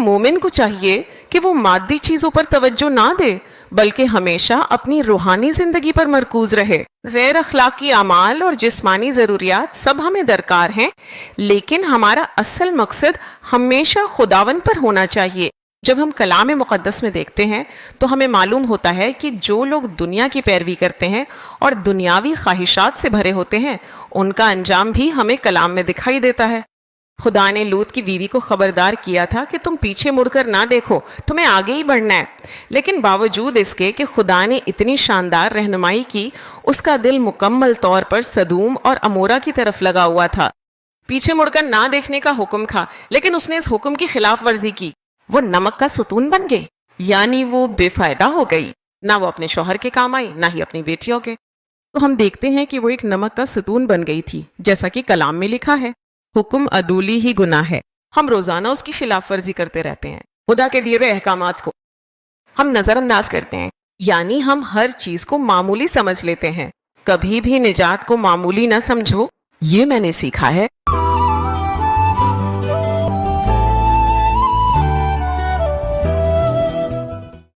مومن کو چاہیے کہ وہ مادی چیزوں پر توجہ نہ دے بلکہ ہمیشہ اپنی روحانی زندگی پر مرکوز رہے۔ غیر اخلاقی اعمال اور جسمانی ضروریات سب ہمیں درکار ہیں، لیکن ہمارا اصل مقصد ہمیشہ خداوند پر ہونا چاہیے۔ جب ہم کلام مقدس میں دیکھتے ہیں تو ہمیں معلوم ہوتا ہے کہ جو لوگ دنیا کی پیروی کرتے ہیں اور دنیاوی خواہشات سے بھرے ہوتے ہیں، ان کا انجام بھی ہمیں کلام میں دکھائی دیتا ہے۔ خدا نے لوط کی بیوی کو خبردار کیا تھا کہ تم پیچھے مڑ کر نہ دیکھو، تمہیں آگے ہی بڑھنا ہے، لیکن باوجود اس کے کہ خدا نے اتنی شاندار رہنمائی کی، اس کا دل مکمل طور پر سدوم اور امورا کی طرف لگا ہوا تھا۔ پیچھے مڑ کر نہ دیکھنے کا حکم تھا، لیکن اس نے اس حکم کی خلاف ورزی کی۔ وہ نمک کا ستون بن گئی، یعنی وہ بے فائدہ ہو گئی، نہ وہ اپنے شوہر کے کام آئی نہ ہی اپنی بیٹیوں کے۔ تو ہم دیکھتے ہیں کہ وہ ایک نمک کا ستون بن گئی تھی، جیسا کہ کلام میں لکھا ہے، حکم عدولی ہی گناہ ہے۔ ہم روزانہ اس کی خلاف ورزی کرتے رہتے ہیں، خدا کے دیے ہوئے احکامات کو ہم نظر انداز کرتے ہیں، یعنی ہم ہر چیز کو معمولی سمجھ لیتے ہیں۔ کبھی بھی نجات کو معمولی نہ سمجھو، یہ میں نے سیکھا ہے۔